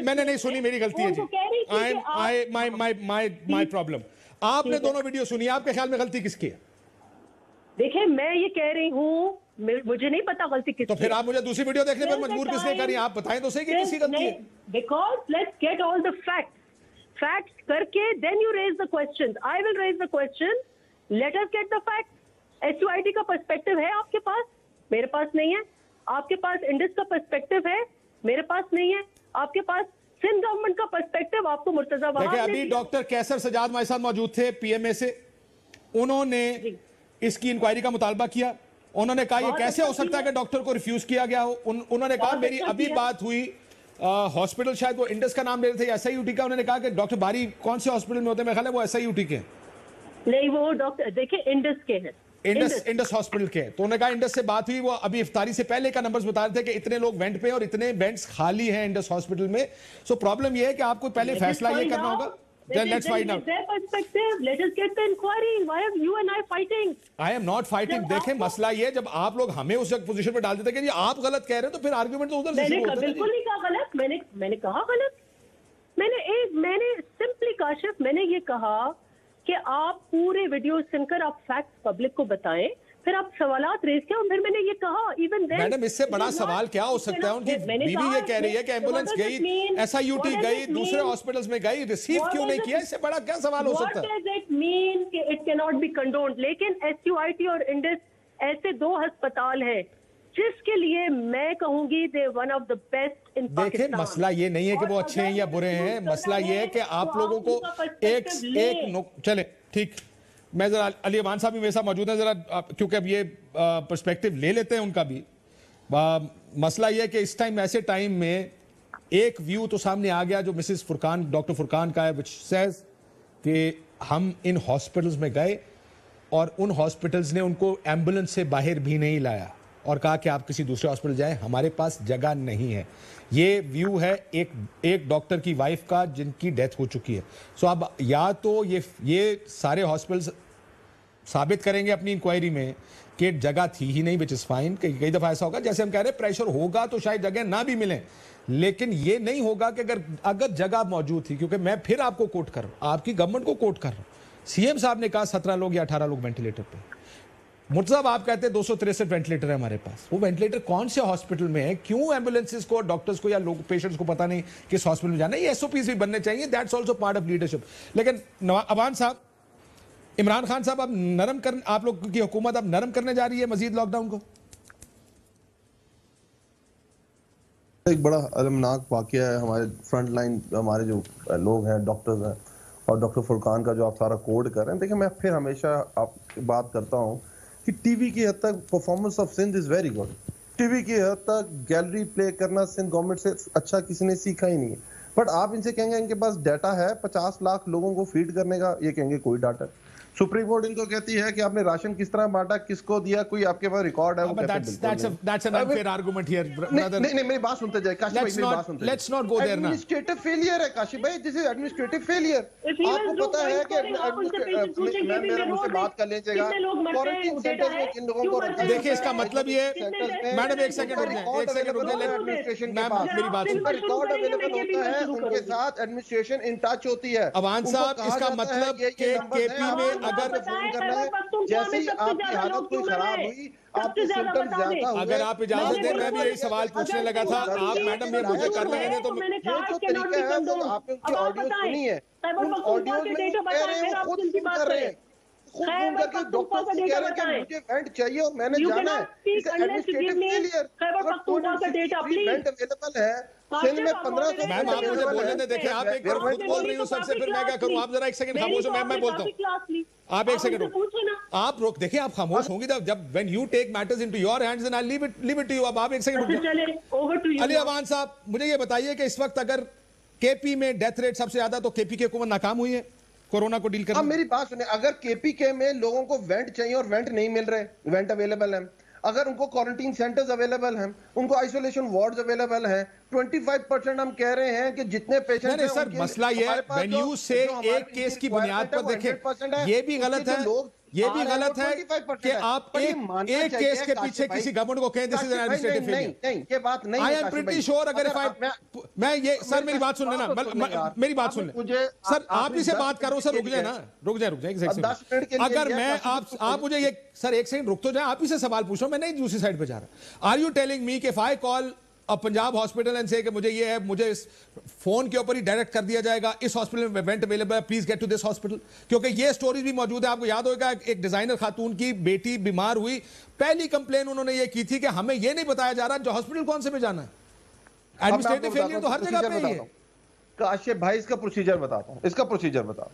मैंने नहीं सुनी, मेरी गलती है जी. My problem. आपने दोनों वीडियो सुनी, आपके ख्याल में गलती किसकी है? देखिए, मैं ये कह रही हूँ, मुझे नहीं पता गलती किसकी. तो फिर आप मुझे दूसरी वीडियो देखने पर मजबूर किसने करी? आप बताएं तो सही कि किसकी गलती है. Because let's get all the facts करके then you raise the question. I will raise the question. Let us get the facts. SUIT का पर्सपेक्टिव है आपके पास, मेरे पास नहीं है. आपके पास इंडस का पर्सपेक्टिव है, मेरे पास नहीं है. आपके पास सिंध गवर्नमेंट का पर्सपेक्टिव आपको मुर्तजा वहाब. देखिए, अभी डॉक्टर कैसर सजाद हमारे साथ मौजूद थे PMA से. उन्होंने इसकी इंक्वायरी का मुतालबा किया. उन्होंने कहा ये कैसे हो सकता है कि डॉक्टर को रिफ्यूज किया गया हो. उन्होंने कहा मेरी अभी बात हुई हॉस्पिटल, शायद वो इंडस का नाम ले रहे थे, SIUT का. उन्होंने कहा कि डॉक्टर बारी कौन से हॉस्पिटल में होते हैं? मेरा ख्याल है वो SIUT के नहीं, वो डॉक्टर देखिए इंडस के हैं. इंडस हॉस्पिटल के. तो उन्होंने कहा इंडस से बात हुई. वो अभी इफ्तारी से पहले का नंबर्स बता रहे थे कि इतने लोग वेंट पे और इतने बेड्स खाली हैं इंडस हॉस्पिटल में. सो प्रॉब्लम ये है कि आपको पहले फैसला ये करना होगा. Let's find out. Their perspective. Let us get the inquiry. Why are you and I fighting? I am not fighting. देखें, मसला ये, जब आप लोग हमें उस पोजीशन पर डाल देते कि ये आप गलत कह रहे हो, तो फिर आर्गुमेंट तो उधर से शुरू होता है. बिल्कुल नहीं कहा गलत. मैंने कहा गलत. मैंने सिंपली काशिफ, मैंने ये कहा कि आप पूरे वीडियो सुनकर आप फैक्ट्स पब्लिक को बताएं, फिर आप सवालात रेज किया. और फिर मैंने ये कहा इवन देन. मैडम, इससे बड़ा सवाल क्या हो सकता है? उनकी बीवी ये कह रही है कि एम्बुलेंस गई, SIUT गई, दूसरे हॉस्पिटल्स में गई, रिसीव क्यों नहीं किया? इससे बड़ा क्या सवाल हो सकता है? What does it mean कि it cannot be condoned? लेकिन SUIT और इंडस ऐसे 2 अस्पताल हैं जिसके लिए मैं कहूंगी they one of the best in Pakistan. देखिए, मसला ये नहीं है कि वो अच्छे हैं या बुरे हैं. मसला ये है कि आप लोगों को एक चले ठीक. मैं जरा अली अमान साहब भी मेरे साथ मौजूद है, जरा क्योंकि अब ये पर्सपेक्टिव ले लेते हैं उनका भी. मसला ये है कि इस टाइम, ऐसे टाइम में एक व्यू तो सामने आ गया जो मिसेस फुरकान, डॉक्टर फुरकान का है, विच सेज कि हम इन हॉस्पिटल्स में गए और उन हॉस्पिटल्स ने उनको एम्बुलेंस से बाहर भी नहीं लाया और कहा कि आप किसी दूसरे हॉस्पिटल जाएं, हमारे पास जगह नहीं है. ये व्यू है एक डॉक्टर की वाइफ का जिनकी डेथ हो चुकी है. सो अब या तो ये सारे हॉस्पिटल्स साबित करेंगे अपनी इंक्वायरी में कि जगह थी ही नहीं, विच इज फाइन। कई दफा ऐसा होगा, जैसे हम कह रहे हैं प्रेशर होगा तो शायद जगह ना भी मिले, लेकिन ये नहीं होगा कि अगर जगह मौजूद थी, क्योंकि मैं फिर आपको कोट कर रहा हूं, आपकी गवर्नमेंट को कोट कर रहा हूं। सीएम साहब ने कहा 17 लोग या 18 लोग वेंटिलेटर पे। मुर्तजा साहब आप कहते हैं 263 वेंटिलेटर है हमारे पास। वो वेंटिलेटर कौन से हॉस्पिटल में है? क्यों एम्बुलेंसेस को, डॉक्टर्स को या लोग पेशेंट्स को पता नहीं किस हॉस्पिटल में जाना है? ये एसओपीज भी बनने चाहिए, that's also part of leadership. लेकिन अवान साहब, इमरान खान साहब, आप लोग की हुकूमत अब नरम करने जा रही है मजीद लॉकडाउन को? एक बड़ा अलमनाक वाकया है। हमारे फ्रंट लाइन हमारे जो लोग हैं, डॉक्टर्स हैं, और डॉक्टर फुरकान का जो आप सारा कोड कर रहे हैं, देखिए मैं फिर हमेशा आप बात करता हूँ कि टीवी की हद तक performance of Sindh is very good. TV की हद तक गैलरी प्ले करना सिंध गवर्नमेंट से अच्छा किसी ने सीखा ही नहीं है। बट आप इनसे कहेंगे इनके पास डाटा है 50 लाख लोगों को फीड करने का, ये कहेंगे कोई डाटा। सुप्रीम कोर्ट इनको कहती है कि आपने राशन किस तरह बांटा, किसको दिया, कोई आपके पास रिकॉर्ड है? वो that's an unfair argument here, brother. नहीं, मेरी बात सुनते जाए काशिफ भाई, मेरी बात सुनते जाए। Let's not go there now. Administrative failure है काशिफ भाई, दिस इज एडमिनिस्ट्रेटिव फेलियर। आपको पता है कि मैं मुझसे बात कर लीजिएगा, क्वारंटीन सेंटर्स में किन लोगों को रखा है? देखिए इसका मतलब ये, मैडम एक सेकंड रुक जाए, एक सेकंड रुक जाए, एडमिनिस्ट्रेशन के मैम पास मेरी बात सुनिए। रिकॉर्ड अवेलेबल होता है, उनके साथ एडमिनिस्ट्रेशन इन टच होती है। अवान साहब, इसका मतलब कि केपी में अगर जैसे ही आपकी हालत कोई खराब हुई, आपके सिम्टम्स ज्यादा हुए, अगर आप इजाजत दें, मैं भी यही सवाल पूछने लगा था। आप मैडम ये मुझे कर रहे हैं, तो ये जो तरीका है वो आपने उनकी ऑडियो सुनी है, उन ऑडियो में कह रहे हैं, वो खुद फोन कर रहे हैं, खुद फोन करके डॉक्टर को कह रहे हैं कि मुझे वेंट चाहिए और मैंने जाना है। Administrative failure. वेंट अवेलेबल है सिंध में 1500। मैम आप मुझे बोलने दें, देखिए आप एक बार खुद बोल रही हूँ सबसे, फिर मैं क्या करूँ? आप जरा एक सेकंड खामोश हो, मैं बोलता हूँ। आप एक सेकंड रुक, आप रोक, देखिए आप खामोश होंगी जब when you take matters into your hands and I leave it to you. अब आप एक सेकंड रुक जाइए। अली अवान साहब, मुझे ये बताइए कि इस वक्त अगर केपी में डेथ रेट सबसे ज्यादा, तो केपी की हुकूमत नाकाम हुई है कोरोना को डील करने में? मेरी बात सुनिए, अगर केपी के में लोगों को वेंट चाहिए और वेंट नहीं मिल रहे, वेंट अवेलेबल है, अगर उनको क्वारंटीन सेंटर्स अवेलेबल हैं, उनको आइसोलेशन वार्ड्स अवेलेबल हैं, 25% हम कह रहे हैं कि जितने पेशेंट हैं सर, मसला ये है व्हेन यू से एक केस की बुनियाद पर देखें, ये भी गलत है, ये भी गलत है कि आप एक केस के पीछे किसी गवर्नमेंट को कहें this is an administrative failure. नहीं, ये बात नहीं आई एम प्रीटी श्योर। अगर मैं ये, सर मेरी बात सुन लेना, मेरी बात सुन ले सर, आप ही से बात कर रहा हूं सर, रुक जाए ना, रुक जाए एक सेकंड। अगर मैं आप मुझे ये, सर एक सेकंड रुक तो जाए, आप ही से सवाल पूछ रहा हूं, मैं नहीं दूसरी साइड पे जा रहा। आर यू टेलिंग मी कि if I call Punjab hospital and से कि मुझे ये है, मुझे इस फोन के ऊपर ही डायरेक्ट कर दिया जाएगा, इस हॉस्पिटल में वेंट अवेलेबल है, please get to this hospital? क्योंकि ये स्टोरीज भी मौजूद है, आपको याद होगा एक डिजाइनर खातून की बेटी बीमार हुई, पहली कंप्लेन उन्होंने ये की थी कि हमें ये नहीं बताया जा रहा जो हॉस्पिटल कौन से में जाना है। एडमिनिस्ट्रेटिव फेलियर तो हर जगह पे ही है। काशिफ भाई, इसका प्रोसीजर बताता हूं, इसका प्रोसीजर बताओ।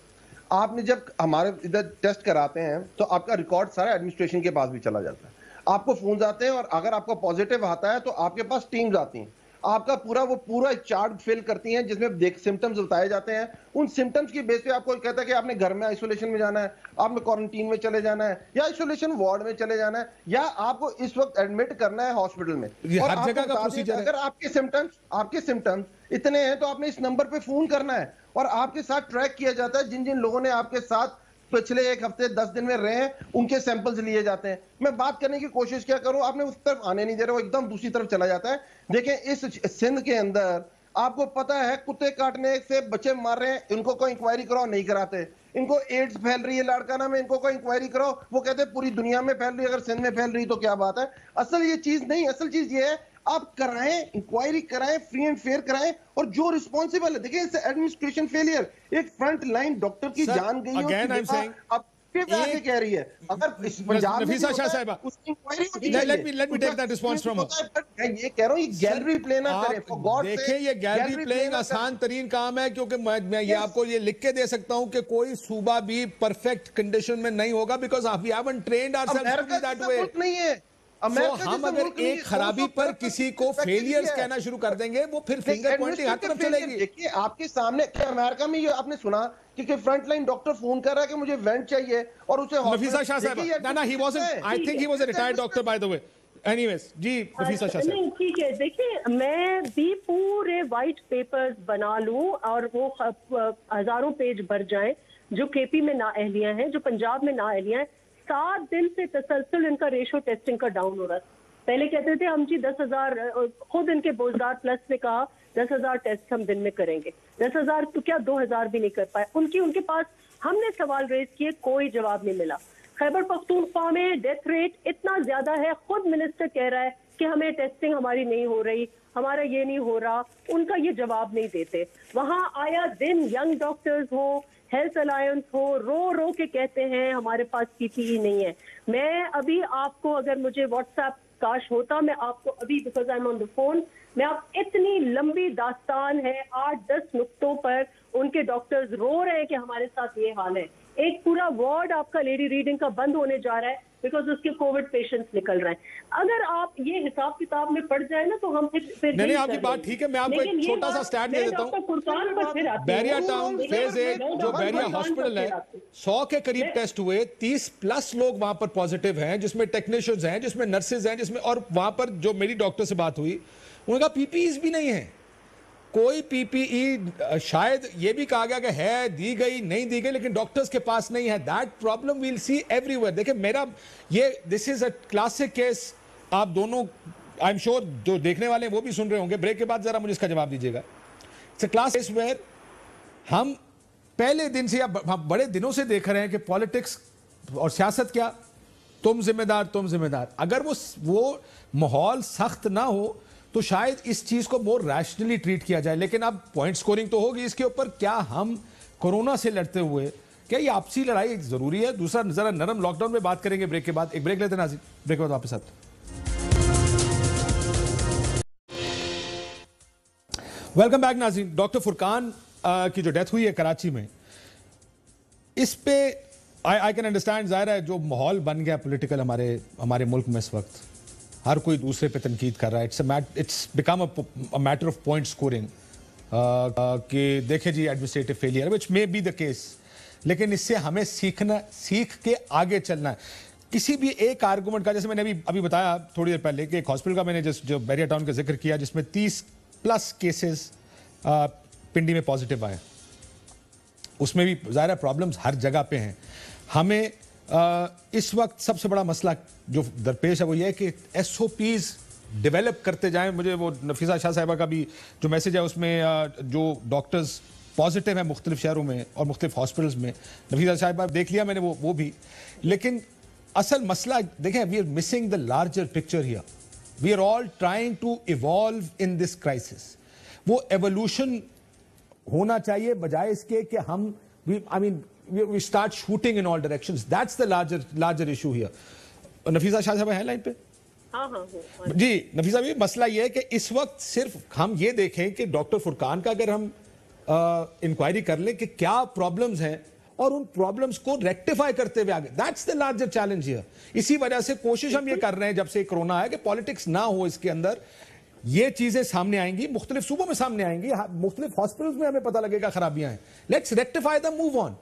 आपने जब हमारे इधर टेस्ट कराते हैं तो आपका रिकॉर्ड सारा एडमिनिस्ट्रेशन के पास भी चला जाता है, आपको फोन आते हैं, और अगर आपका पॉजिटिव आता है तो आपके पास टीम्स आती हैं, आपका पूरा एक चार्ट फिल करती हैं जिसमें देख सिम्टम्स बताए जाते हैं। उन सिम्टम्स की बेस पे आपको कहता है कि आपने घर में आइसोलेशन में जाना है, आपने क्वारंटीन में चले जाना है, या आइसोलेशन वार्ड में चले जाना है, या आपको इस वक्त एडमिट करना है हॉस्पिटल में। और हर जगह का प्रोसीजर है। अगर आपके सिम्टम्स इतने हैं तो आपने इस नंबर पे फोन करना है, और आपके साथ ट्रैक किया जाता है जिन जिन लोगों ने आपके साथ पिछले एक हफ्ते 10 दिन में रहे हैं, उनके सैंपल्स लिए जाते हैं। मैं बात करने की कोशिश क्या करूं, आपने उस तरफ आने नहीं दे रहे, वो एकदम दूसरी तरफ चला जाता है। देखें, इस सिंध के अंदर आपको पता है कुत्ते काटने से बच्चे मार रहे हैं, इनको कोई इंक्वायरी कराओ, नहीं कराते। इनको एड्स फैल रही है लाड़काना में, इनको कोई इंक्वायरी कराओ, वो कहते हैं पूरी दुनिया में फैल रही है, अगर सिंध में फैल रही तो क्या बात है। असल ये चीज नहीं, असल चीज ये है आप कराएं, इंक्वायरी कराएं, फ्री एंड फेयर कराएं, और जो रिस्पॉन्सिबल है, देखिए इट्स एडमिनिस्ट्रेशन फेलियर। एक फ्रंट लाइन डॉक्टर की जान गई हो, अब कह रही है, अगर इस पंजाब में नफीसा शाह साहिबा, उसकी इंक्वायरी होनी let me take that response from her. मैं ये कह रहा हूं, ये गैलरी प्ले ना करें, फॉर गॉड सेक। देखिए, ये गैलरी प्लेइंग आसान तरीन काम है, क्योंकि मैं ये आपको ये लिख के दे सकता हूं कि कोई सूबा भी परफेक्ट कंडीशन में नहीं होगा, because we haven't trained ourselves to be that way. नहीं है, हम अगर एक खराबी पर किसी को फेलियर्स कहना शुरू कर देंगे, वो फिर फिंगर पॉइंटिंग हर तरफ चलेगी। देखिए, आपके सामने क्या अमेरिका में ये आपने सुना कि फ्रंट लाइन डॉक्टर फोन कर रहा है कि मुझे वेंट चाहिए, और उसे नफीसा शाह साहब, ना he wasn't, I think he was a retired doctor by the way. Anyways जी, नफीसा शाह साहब, ठीक है। देखिए, मैं भी पूरे व्हाइट पेपर्स बना लूं और वो हजारों पेज भर जाएं जो केपी में नाअहलियां हैं, जो पंजाब में नाअहलियां हैं, 7 दिन से तसलसल इनका रेशो टेस्टिंग का डाउन हो रहा है। पहले कहते थे हम जी 10,000, खुद इनके बोलदार प्लस ने कहा 10,000 टेस्ट हम दिन में करेंगे। 10,000 तो क्या 2,000 भी नहीं कर पाए। उनके पास हमने सवाल रेज किए, कोई जवाब नहीं मिला। खैबर पख्तूनख्वा में डेथ रेट इतना ज्यादा है, खुद मिनिस्टर कह रहा है कि हमें टेस्टिंग हमारी नहीं हो रही, हमारा ये नहीं हो रहा, उनका ये जवाब नहीं देते। वहां आया दिन यंग डॉक्टर्स हो, हेल्थ अलायंस हो, रो के कहते हैं हमारे पास पीपीई नहीं है। मैं अभी आपको, अगर मुझे व्हाट्सएप काश होता, मैं आपको अभी, because I am on the phone, मैं आप, इतनी लंबी दास्तान है, 8-10 नुक्तों पर उनके डॉक्टर्स रो रहे हैं कि हमारे साथ ये हाल है। एक पूरा वार्ड आपका लेडी रीडिंग का बंद होने जा रहा है बिकॉज उसके कोविड पेशेंट्स निकल रहे हैं। अगर आप ये हिसाब किताब में पढ़ जाए ना तो हम फिर नहीं, आपकी बात ठीक है। मैं आपको एक छोटा सा स्टैट दे देता हूँ। बैरिया टाउन फेज 1 जो बैरिया हॉस्पिटल है, 100 के करीब टेस्ट हुए, 30+ लोग वहां पर पॉजिटिव हैं, जिसमें टेक्नीशियंस हैं, जिसमें नर्सेज हैं, जिसमें, और वहां पर जो मेरी डॉक्टर से बात हुई, उनका पीपीई भी नहीं है। कोई पीपीई, शायद ये भी कहा गया कि है, दी गई, नहीं दी गई, लेकिन डॉक्टर्स के पास नहीं है। That problem we'll see everywhere. देखिए मेरा ये, this is a classic case. आप दोनों, आई एम श्योर जो देखने वाले हैं वो भी सुन रहे होंगे। ब्रेक के बाद जरा मुझे इसका जवाब दीजिएगा। It's a classic case where हम पहले दिन से या बड़े दिनों से देख रहे हैं कि पॉलिटिक्स और सियासत क्या, तुम जिम्मेदार, तुम जिम्मेदार। अगर वो माहौल सख्त ना हो तो शायद इस चीज को मोर रैशनली ट्रीट किया जाए। लेकिन अब पॉइंट स्कोरिंग तो होगी इसके ऊपर, क्या हम कोरोना से लड़ते हुए, क्या ये आपसी लड़ाई जरूरी है? दूसरा, जरा नरम लॉकडाउन में बात करेंगे ब्रेक के बाद। एक ब्रेक लेते हैं नाज़रीन, ब्रेक के बाद वापस आते हैं। वेलकम बैक नाज़रीन। डॉक्टर फुरकान की जो डेथ हुई है कराची में, इस पे आई कैन अंडरस्टैंड, जाहिर है जो माहौल बन गया पॉलिटिकल हमारे मुल्क में इस वक्त, हर कोई दूसरे पे तनकीद कर रहा है। It's become a matter of point scoring कि देखे जी administrative failure, which may be the case, लेकिन इससे हमें सीख के आगे चलना है। किसी भी एक आर्गुमेंट का, जैसे मैंने अभी बताया थोड़ी देर पहले कि एक हॉस्पिटल का मैंने जो बैरिया टाउन का जिक्र किया, जिसमें 30+ केसेस पिंडी में पॉजिटिव आए, उसमें भी ज़ाहिर प्रॉब्लम्स हर जगह पे हैं। हमें इस वक्त सबसे बड़ा मसला जो दरपेश है वो ये है कि SOPs डेवलप करते जाएं। मुझे वो नफीसा शाह साहिबा का भी जो मैसेज है उसमें जो डॉक्टर्स पॉजिटिव हैं मुख्तलिफ शहरों में और मुख्तलिफ हॉस्पिटल्स में, नफीसा साहिबा देख लिया मैंने वो भी। लेकिन असल मसला देखें, we are missing the larger picture here. We are all trying to evolve in this crisis. वो एवोल्यूशन होना चाहिए बजाय इसके कि हम we start shooting in all directions. That's the larger issue here. Nafisa Shah साहब है लाइन पे? हाँ। जी नफीसा भी, मसला ये है कि इस वक्त सिर्फ हम ये देखें कि डॉक्टर फुरकान का अगर हम इंक्वायरी कर लें कि क्या प्रॉब्लम्स हैं और उन प्रॉब्लम्स को रेक्टिफाई करते हुए आगे, that's the larger challenge here. इसी वजह से कोशिश हम ये कर रहे हैं जब से कोरोना आया कि पॉलिटिक्स ना हो इसके अंदर। ये चीजें सामने आएंगी, मुख्तलिफ सूबों में सामने आएंगी, मुख्तलिफ हॉस्पिटल्स में हमें पता लगेगा खराबियां हैं। Let's rectify the, move on.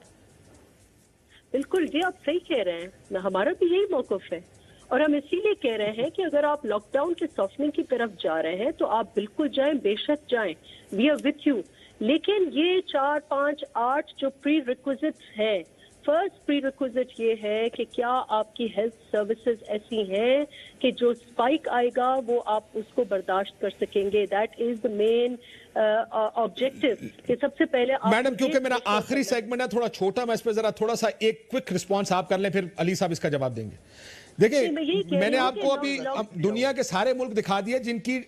बिल्कुल जी, आप सही कह रहे हैं। हमारा भी यही मौक़िफ़ है और हम इसीलिए कह रहे हैं कि अगर आप लॉकडाउन के सॉफ्टनिंग की तरफ जा रहे हैं तो आप बिल्कुल जाएं, बेशक जाएं, वी आर विथ यू। लेकिन ये 4, 5, 8 जो प्री रिक्विजिट्स हैं, फर्स्ट प्री रिक्विजिट ये है कि क्या आपकी हेल्थ सर्विसेज ऐसी हैं कि जो स्पाइक आएगा वो आप उसको बर्दाश्त कर सकेंगे। That is the main objective कि सबसे पहले मैडम, क्योंकि मेरा आखिरी सेगमेंट है थोड़ा छोटा, मैं इस पे जरा थोड़ा सा एक क्विक रिस्पांस आप कर लें, फिर अली साहब इसका जवाब देंगे। देखिए मैंने आपको अभी दुनिया के सारे मुल्क दिखा दिए जिनकी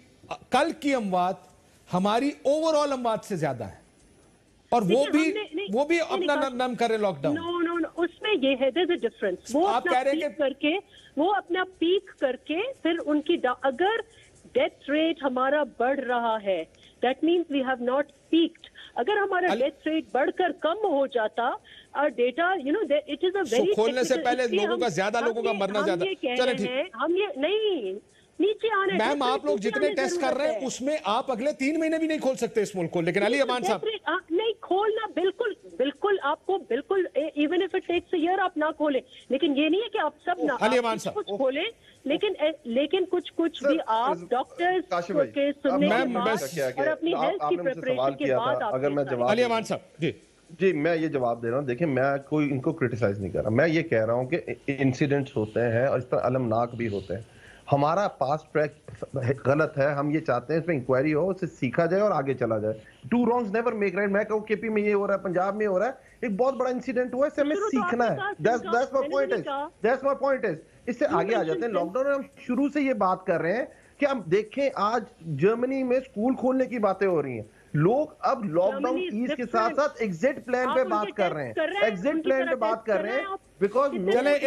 कल की अमवात हमारी ओवरऑल अमवात से ज्यादा है, और वो भी अपना नाम कर रहे लॉकडाउन। नो, उसमें ये है, देयर इज अ डिफरेंस। वो आप कह रहे हैं वो अपना पीक करके फिर उनकी, अगर डेथ रेट हमारा बढ़ रहा है, that means we have not peaked. अगर हमारा डेथ रेट बढ़कर कम हो जाता, और data it is a very, खोलने से पहले लोगों का ज्यादा, लोगों का मरना ज्यादा। चलो ठीक, हम ये नहीं नीचे आने, मैम आप लोग जितने टेस्ट कर रहे हैं उसमें आप अगले 3 महीने भी नहीं खोल सकते इस मुल्क को। लेकिन अली अमान साहब, नहीं खोलना, बिल्कुल आपको, बिल्कुल even if it takes a year आप ना खोलें, लेकिन ये नहीं है कि आप सब ना अली अमान साहब कुछ खोलें, लेकिन कुछ भी आप डॉक्टर्स के सुनने के बाद और अपनी हेल्थ की प्रिपरेशन के बाद, अगर मैं जवाब, अली अमान साहब जी, जी, मैं ये जवाब दे रहा हूँ। देखिए, मैं कोई इनको क्रिटिसाइज नहीं कर रहा। मैं ये कह रहा हूँ कि इंसिडेंट्स होते हैं और इस तरह अलमनाक भी होते हैं। हमारा पास्ट ट्रैक गलत है। हम ये चाहते हैं इसमें इंक्वायरी हो, उससे सीखा जाए और आगे चला जाए। Two wrongs never make right. मैं कहूँ केपी में ये हो रहा है, पंजाब में हो रहा है, एक बहुत बड़ा इंसिडेंट हुआ है, इससे हमें सीखना है। That's my point is, that's my point is. इससे आगे आ जाते हैं। लॉकडाउन में हम शुरू से ये बात कर रहे हैं कि हम देखें, आज जर्मनी में स्कूल खोलने की बातें हो रही हैं। लोग अब लॉकडाउन ईज के साथ साथ एग्जिट प्लान पे बात कर रहे हैं, एग्जिट प्लान पे बात कर रहे हैं, बिकॉज चले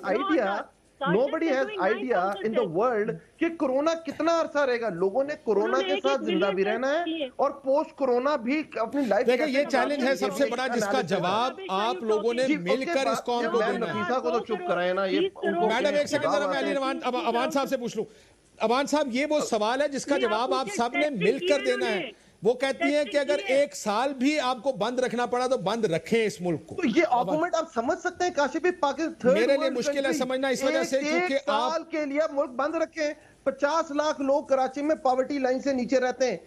idea nobody has idea in the world कि कोरोना कितना अरसा रहेगा। लोगों ने कोरोना के साथ जिंदा भी रहना है और पोस्ट कोरोना भी अपनी लाइफ। देखिए, ये चैलेंज है सबसे बड़ा, जिसका जवाब आप लोगों ने मिलकर इस कौम को देना है। नफीसा को तो चुप कराए ना। ये मैडम एक सेकंड जरा, मैं अली अमान साहब से पूछ लूं। अमान साहब, ये वो सवाल है जिसका जवाब आप सब ने मिलकर देना है। वो कहती हैं कि अगर एक साल भी आपको बंद रखना पड़ा तो बंद रखें इस मुल्क को। तो ये आर्गुमेंट आप समझ सकते हैं काशिफ भाई, पाकिस्तान मेरे लिए मुश्किल है समझना इस वजह से क्योंकि आप साल के लिए मुल्क बंद रखें। 50 लाख लोग कराची में पॉवर्टी लाइन से नीचे रहते हैं।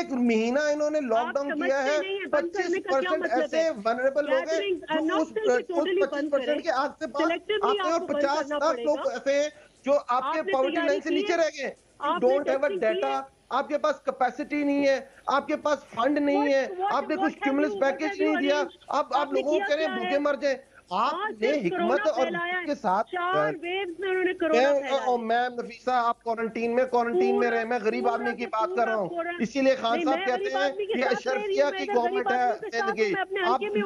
एक महीना इन्होंने लॉकडाउन किया है। 25% ऐसे वनरेबल लोग हैं जो उस 25% के आग से पास आते हैं और 50 लाख लोग ऐसे हैं जो आपके पॉवर्टी लाइन से नीचे रह गए। डोंट हैव अ डेटा, आपके पास कैपेसिटी नहीं है, आपके पास फंड नहीं है, आपने कुछ स्टिमुलस पैकेज नहीं दिया, अब आप लोगों को कह रहे हैं भूखे मर जाए। आपने हिकमत और के साथ मैम नफीसा, आप क्वारंटीन में रहे। मैं गरीब आदमी की बात कर रहा हूँ, इसीलिए खान साहब कहते हैं कि अशरफिया की गवर्नमेंट है जिंदगी।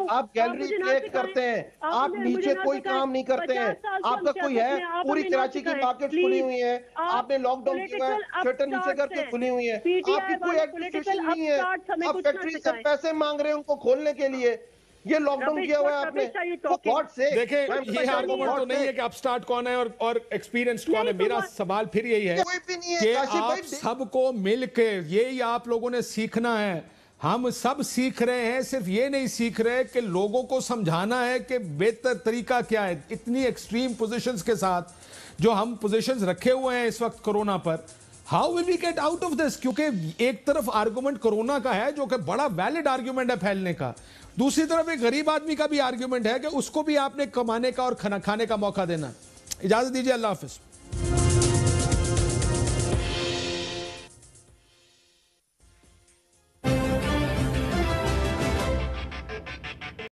आप गैलरी प्ले करते हैं, आप नीचे कोई काम नहीं करते हैं। आपका कोई है, पूरी कराची की मार्केट खुली हुई है, आपने लॉकडाउन किया है, शटर नीचे करके खुली हुई है, आपकी कोई एडमिनिस्ट्रेशन नहीं है। आप फैक्ट्री से पैसे मांग रहे हैं उनको खोलने के लिए। ये लॉकडाउन किया हुआ है आपने। देखिए, ये आर्गुमेंट तो नहीं है कि अपस्टार्ट कौन है और एक्सपीरियंस्ड कौन है। मेरा सवाल फिर यही है कि आप सबको मिलकर यही आप लोगों ने सीखना है। हम सब सीख रहे हैं, सिर्फ ये नहीं सीख रहे कि लोगों को समझाना है कि बेहतर तरीका क्या है। इतनी एक्सट्रीम पोजीशंस के साथ जो हम पोजीशंस रखे हुए हैं इस वक्त कोरोना पर, how will we get out of this? क्योंकि एक तरफ आर्गुमेंट कोरोना का है जो कि बड़ा वैलिड आर्गुमेंट है फैलने का, दूसरी तरफ एक गरीब आदमी का भी आर्गुमेंट है कि उसको भी आपने कमाने का और खाना खाने का मौका देना। इजाजत दीजिए, अल्लाह हाफिज।